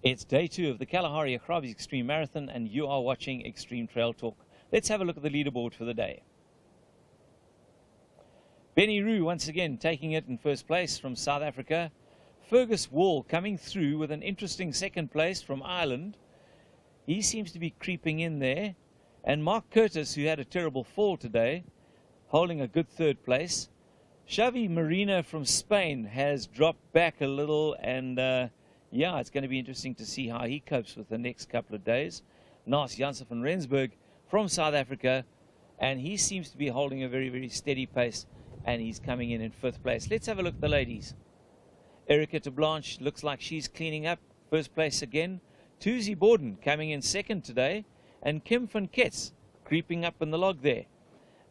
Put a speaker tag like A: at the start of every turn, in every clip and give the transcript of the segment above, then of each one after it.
A: It's day 2 of the Kalahari Augrabies Xtreme Marathon, and you are watching Xtreme Trail Talk. Let's have a look at the leaderboard for the day. Benny Roo once again taking it in first place from South Africa. Fergus Wall coming through with an interesting second place from Ireland. He seems to be creeping in there. And Mark Curtis, who had a terrible fall today, holding a good third place. Xavi Marina from Spain has dropped back a little, and yeah, it's going to be interesting to see how he copes with the next couple of days. Nas Janssen van Rensburg from South Africa, and he seems to be holding a very, very steady pace, and he's coming in 5th place. Let's have a look at the ladies. Erica de Blanche looks like she's cleaning up, first place again. Tuzi Borden coming in 2nd today, and Kim van Ketz creeping up in the log there.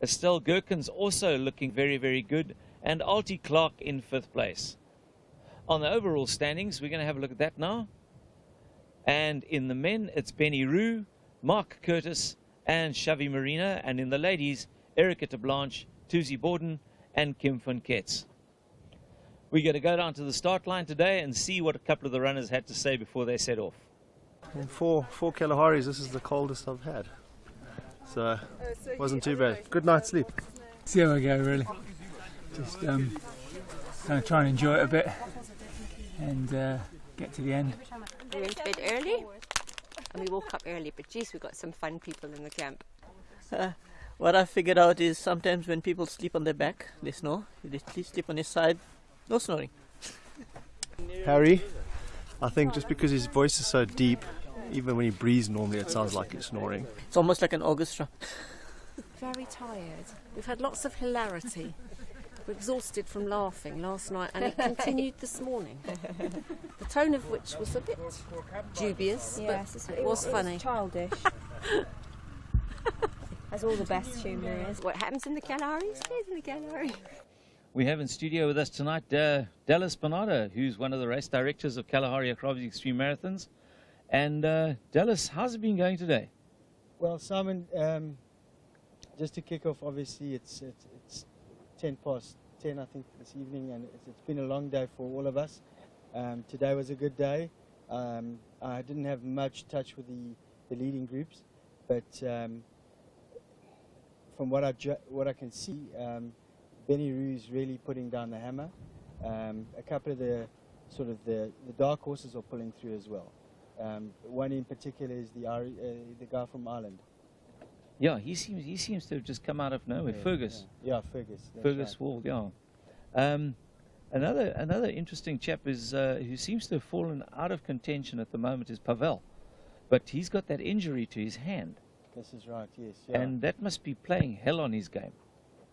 A: Estelle Gherkins also looking very, very good, and Alti Clark in 5th place. On the overall standings, we're going to have a look at that now. And in the men, it's Benny Roo, Mark Curtis, and Xavi Marina. And in the ladies, Erica de Blanche, Tuzi Borden, and Kim van Ketz. We're going to go down to the start line today and see what a couple of the runners had to say before they set off.
B: In four Kalaharis, this is the coldest I've had. So, wasn't too bad. Good night's sleep.
C: See how I go, really. Just kind of try and enjoy it a bit and get to the end.
D: We went to bed early and we woke up early, but geez, we've got some fun people in the camp.
E: What I figured out is sometimes when people sleep on their back, they snore. If they sleep on his side, no snoring.
B: Harry, I think just because his voice is so deep, even when he breathes normally it sounds like he's snoring.
E: It's almost like an orchestra.
F: Very tired. We've had lots of hilarity. We're exhausted from laughing last night, and it continued this morning. The tone of which was a bit dubious,
G: yes,
F: but it was funny.
G: Childish. As all the best humour is.
D: What happens in the Kalahari stays in the Kalahari.
A: We have in studio with us tonight Dallas Bernardo, who's one of the race directors of Kalahari Augrabies Extreme Marathons. And Dallas, how's it been going today?
H: Well, Simon, just to kick off, obviously it's 10 past 10, I think, this evening, and it's been a long day for all of us. Today was a good day. I didn't have much touch with the leading groups, but from what I can see, Benny Roo is really putting down the hammer. A couple of the dark horses are pulling through as well. One in particular is the guy from Ireland.
A: Yeah, he seems to have just come out of nowhere.
H: Yeah,
A: Fergus.
H: Yeah, Fergus.
A: Fergus
H: right.
A: Wall, yeah. Another interesting chap is who seems to have fallen out of contention at the moment is Pavel, but he's got that injury to his hand.
H: This is right. Yes. Yeah.
A: And that must be playing hell on his game.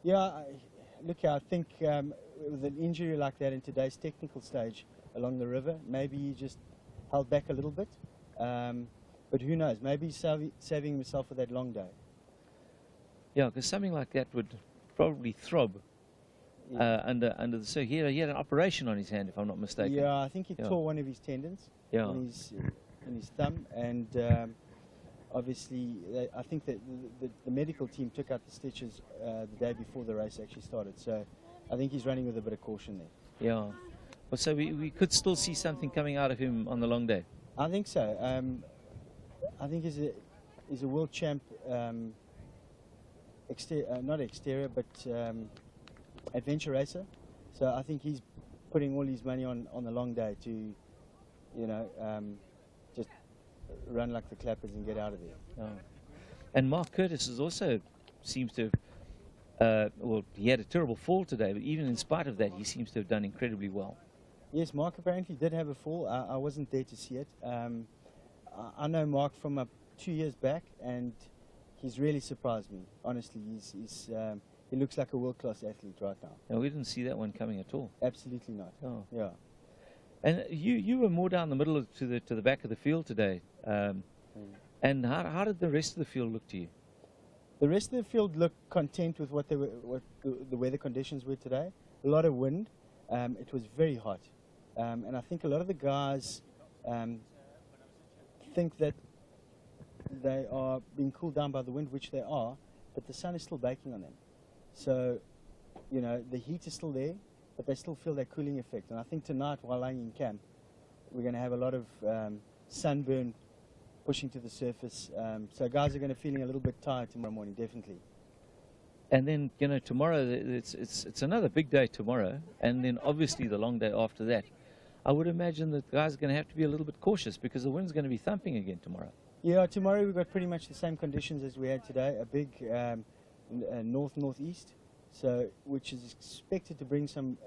H: Yeah. Look, I think with an injury like that in today's technical stage along the river, maybe he just held back a little bit. But who knows? Maybe he's saving himself for that long day.
A: Yeah, because something like that would probably throb under the. So he had an operation on his hand, if I'm not mistaken.
H: Yeah, I think he tore one of his tendons in his thumb, and obviously I think that the medical team took out the stitches the day before the race actually started. So I think he's running with a bit of caution there.
A: Yeah. Well, so we could still see something coming out of him on the long day.
H: I think so. I think he's a world champ. Not exterior, but adventure racer. So I think he's putting all his money on the long day to, just run like the clappers and get out of there.
A: Oh. And Mark Curtis also seems to have, well, he had a terrible fall today, but even in spite of that, he seems to have done incredibly well.
H: Yes, Mark apparently did have a fall. I wasn't there to see it. I know Mark from 2 years back, and he's really surprised me. Honestly, he looks like a world-class athlete right now.
A: No, we didn't see that one coming at all.
H: Absolutely not.
A: Oh.
H: Yeah.
A: And you were more down the middle to the back of the field today. And how did the rest of the field look to you?
H: The rest of the field looked content with what the weather conditions were today. A lot of wind. It was very hot, and I think a lot of the guys think that they are being cooled down by the wind, which they are, but the sun is still baking on them. So, the heat is still there, but they still feel that cooling effect. And I think tonight, while lying in camp, we're going to have a lot of sunburn pushing to the surface. So guys are going to be feeling a little bit tired tomorrow morning, definitely.
A: And then, you know, tomorrow, it's another big day tomorrow, and then obviously the long day after that. I would imagine that guys are going to have to be a little bit cautious because the wind's going to be thumping again tomorrow.
H: Yeah, tomorrow we've got pretty much the same conditions as we had today, a big north-northeast, so which is expected to bring some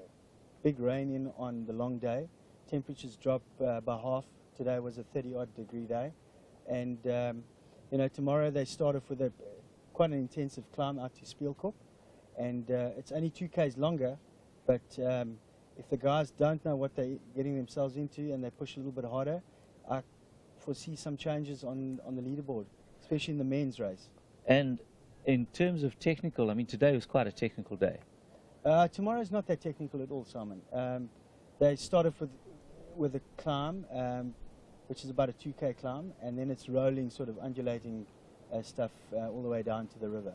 H: big rain in on the long day. Temperatures drop by half. Today was a 30-odd degree day, and you know, tomorrow they start off with quite an intensive climb out to Spielkop, and it's only 2 k's longer, but if the guys don't know what they're getting themselves into and they push a little bit harder, I foresee some changes on the leaderboard, especially in the men's race.
A: And in terms of technical, I mean, today was quite a technical day.
H: Tomorrow's not that technical at all, Simon. They start off with a climb, which is about a 2k climb, and then it's rolling, sort of undulating stuff all the way down to the river.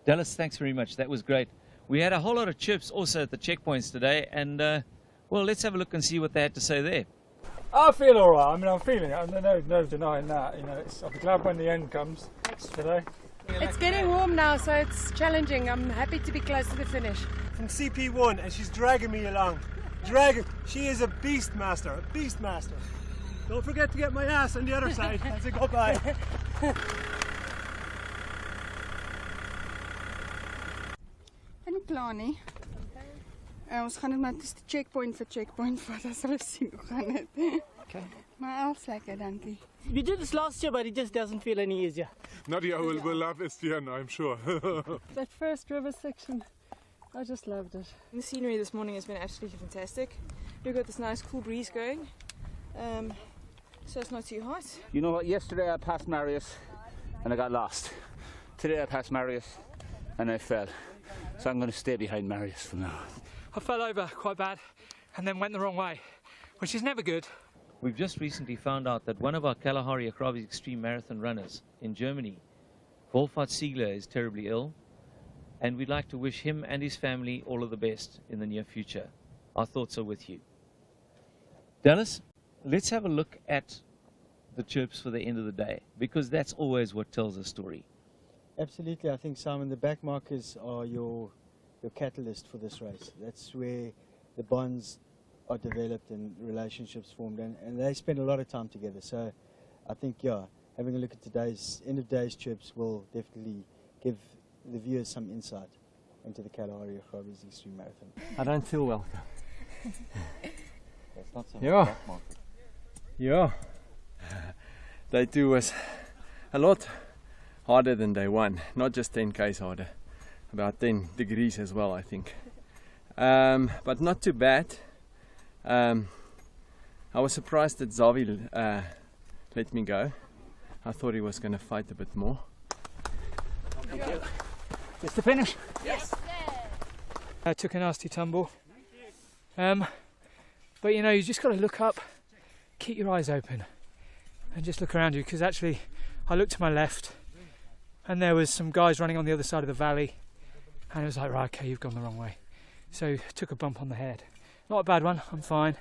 A: Dallas, thanks very much. That was great. We had a whole lot of chirps also at the checkpoints today, and well, let's have a look and see what they had to say there.
C: I feel all right. I mean, I'm feeling it. I'm no denying that. You know, I'll be glad when the end comes today.
I: It's getting warm now, so it's challenging. I'm happy to be close to the finish.
J: From CP1, and she's dragging me along. She is a beast master, a beast master. Don't forget to get my ass on the other side as I go by.
I: En klaar nie. Ons gaan net maar dis checkpoint vir checkpoint vat as hulle sien hoe gaan dit.
C: Okay.
I: Maar alles lekker, dankie.
E: We did this last year, but it just doesn't feel any easier.
K: Nadia will love Estienne, I'm sure.
I: That first river section, I just loved it.
L: The scenery this morning has been absolutely fantastic. We've got this nice cool breeze going, so it's not too hot.
M: You know what, yesterday I passed Marius and I got lost. Today I passed Marius and I fell. So I'm going to stay behind Marius for now.
C: I fell over quite bad and then went the wrong way, which is never good.
A: We've just recently found out that one of our Kalahari Augrabies Xtreme marathon runners in Germany, Wolfhard Siegler, is terribly ill, and we'd like to wish him and his family all of the best in the near future. Our thoughts are with you. Dallas, let's have a look at the chirps for the end of the day, because that's always what tells a story.
H: Absolutely. I think, Simon, the back markers are your catalyst for this race. That's where the bonds are developed and relationships formed, and they spend a lot of time together. So I think, yeah, having a look at today's end of day's trips will definitely give the viewers some insight into the Kalahari Augrabies Xtreme Marathon.
B: I don't feel welcome.
A: That's not so
B: Yeah. Yeah. Day 2 was a lot harder than day 1, not just 10 k's harder, about 10 degrees as well, I think. But not too bad. I was surprised that Xavi let me go. I thought he was going to fight a bit more.
C: Thank you. Just to finish?
I: Yes.
C: I took a nasty tumble. But you know, you just got to look up, keep your eyes open, and just look around you, because actually I looked to my left and there was some guys running on the other side of the valley, and it was like, right, okay, you've gone the wrong way. So took a bump on the head. Not a bad one, I'm fine.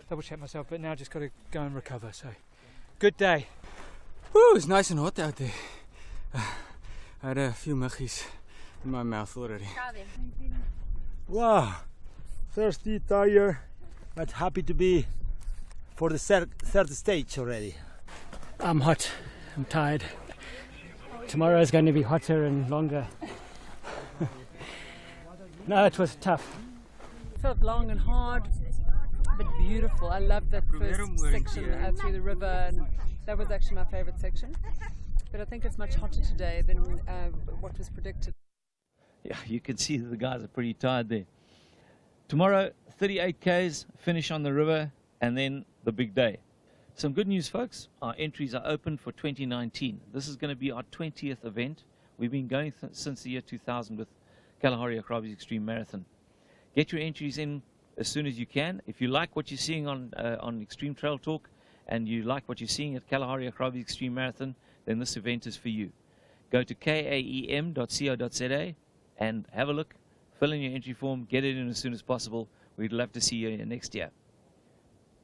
C: Double checked myself, but now just got to go and recover. So good day.
N: Woo, it's nice and hot out there. I had a few muggies in my mouth already.
J: Wow, thirsty, tired, but happy to be for the third stage already.
O: I'm hot, I'm tired. Tomorrow is going to be hotter and longer. No, it was tough.
I: It felt long and hard, but beautiful. I loved that first section through the river, and that was actually my favourite section. But I think it's much hotter today than what was predicted.
A: Yeah, you can see that the guys are pretty tired there. Tomorrow, 38 k's, finish on the river, and then the big day. Some good news, folks. Our entries are open for 2019. This is going to be our 20th event. We've been going since the year 2000 with Kalahari Augrabies Xtreme Marathon. Get your entries in as soon as you can. If you like what you're seeing on Extreme Trail Talk, and you like what you're seeing at Kalahari Augrabies Xtreme Marathon, then this event is for you. Go to kaem.co.za and have a look, fill in your entry form, get it in as soon as possible. We'd love to see you next year.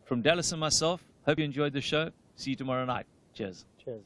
A: From Dallas and myself, Hope you enjoyed the show. See you tomorrow night. Cheers.
H: Cheers.